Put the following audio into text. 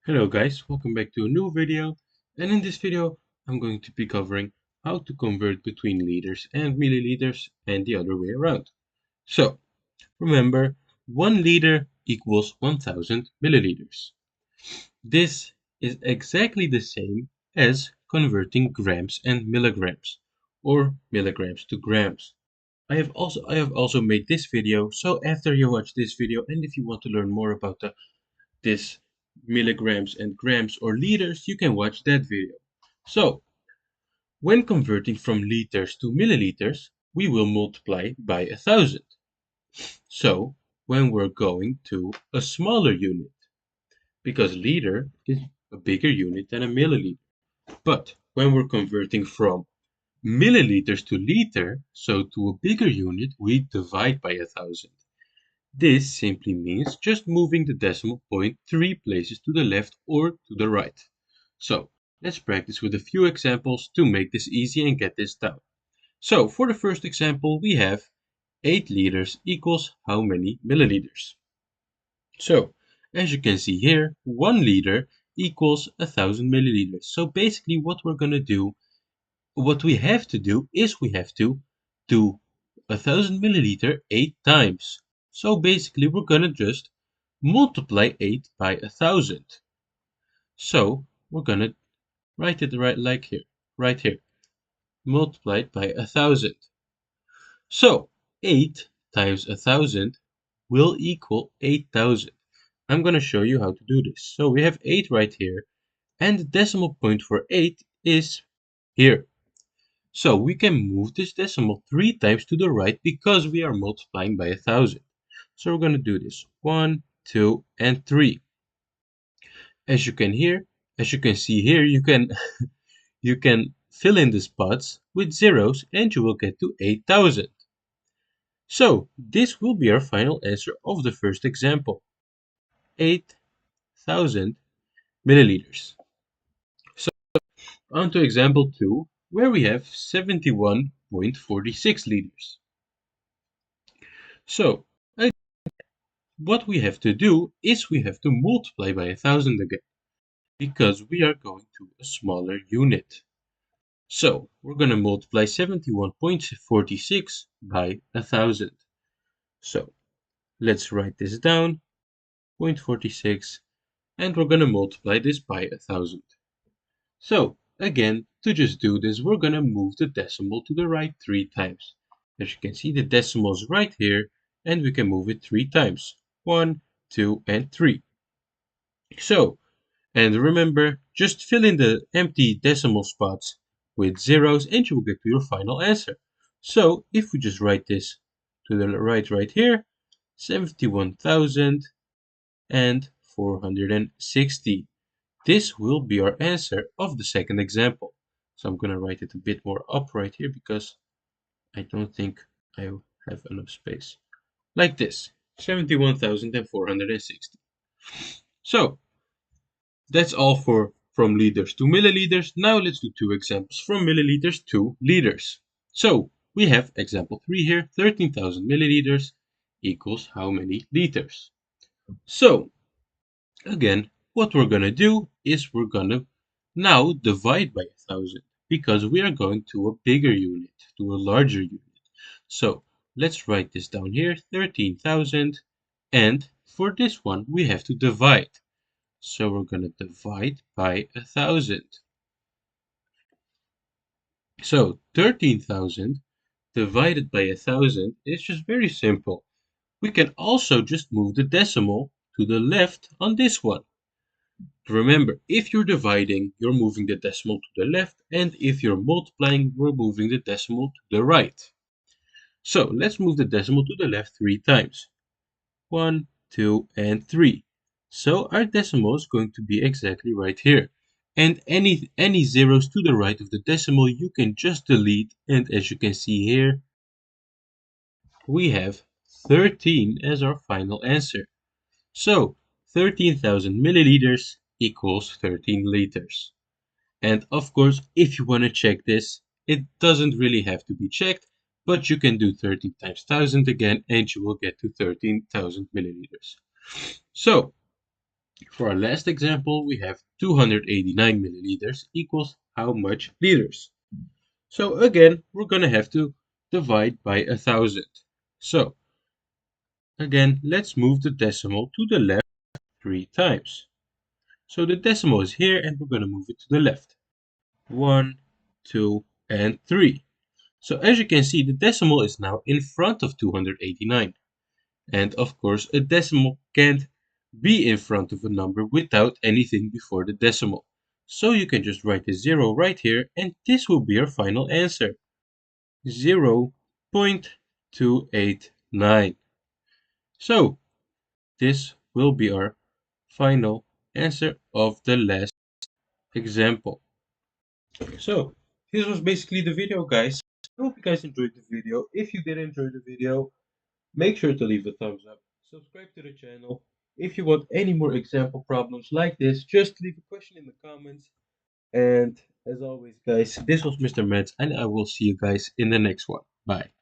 Hello guys, welcome back to a new video, and in this video I'm going to be covering how to convert between liters and milliliters and the other way around. So remember, 1 liter equals 1000 milliliters. This is exactly the same as converting grams and milligrams or milligrams to grams. I have also made this video, so after you watch this video and if you want to learn more about this milligrams and grams or liters, you can watch that video. So, when converting from liters to milliliters, we will multiply by 1000. So, when we're going to a smaller unit, because liter is a bigger unit than a milliliter. But when we're converting from milliliters to liter, so to a bigger unit, we divide by 1000. This simply means just moving the decimal point 3 places to the left or to the right. So let's practice with a few examples to make this easy and get this down. So for the first example, we have 8 liters equals how many milliliters? So as you can see here, 1 liter equals 1000 milliliters. So basically what we have to do is we have to do 1000 milliliter 8 times. So basically we're gonna just multiply 8 by 1000. So we're gonna write it right here, multiplied by 1000. So 8 times 1000 will equal 8000. I'm gonna show you how to do this. So we have 8 right here, and the decimal point for 8 is here. So we can move this decimal 3 times to the right because we are multiplying by 1000. So we're going to do this 1, 2, and 3. As you can see here, you can fill in the spots with zeros and you will get to 8000. So this will be our final answer of the first example, 8000 milliliters. So on to example 2, where we have 71.46 liters. So what we have to do is we have to multiply by 1000 again, because we are going to a smaller unit. So we're going to multiply 71.46 by 1000. So let's write this down, 0.46, and we're going to multiply this by 1000. So again, to just do this, we're going to move the decimal to the right 3 times. As you can see, the decimal is right here, and we can move it 3 times. 1, 2, and 3. So, and remember, just fill in the empty decimal spots with zeros and you will get to your final answer. So, if we just write this to the right here, 71,460. This will be our answer of the second example. So I'm going to write it a bit more up right here because I don't think I have enough space. Like this, 71,460. So that's all from liters to milliliters. Now let's do 2 examples from milliliters to liters. So we have example 3 here, 13,000 milliliters equals how many liters? So again, what we're gonna do is we're gonna now divide by 1000 because we are going to a bigger unit, to a larger unit. So let's write this down here, 13,000, and for this one we have to divide. So we're going to divide by 1000. So 13,000 divided by 1000 is just very simple. We can also just move the decimal to the left on this one. Remember, if you're dividing, you're moving the decimal to the left, and if you're multiplying, we're moving the decimal to the right. So let's move the decimal to the left 3 times. 1, 2, and 3. So our decimal is going to be exactly right here. And any zeros to the right of the decimal you can just delete, and as you can see here, we have 13 as our final answer. So 13,000 milliliters equals 13 liters. And of course, if you want to check this, it doesn't really have to be checked, but you can do 13 times 1000 again and you will get to 13,000 milliliters. So For our last example, we have 289 milliliters equals how much liters? So again, we're going to have to divide by 1,000. So again, let's move the decimal to the left 3 times. So the decimal is here and we're going to move it to the left. 1, 2, and 3. So as you can see, the decimal is now in front of 289. And of course, a decimal can't be in front of a number without anything before the decimal. So you can just write a 0 right here and this will be our final answer. 0.289. So this will be our final answer of the last example. So this was basically the video, guys. I hope you guys enjoyed the video. If you did enjoy the video, make sure to leave a thumbs up, subscribe to the channel. If you want any more example problems like this, just leave a question in the comments. And as always, guys, this was Mr. Mathz, and I will see you guys in the next one. Bye.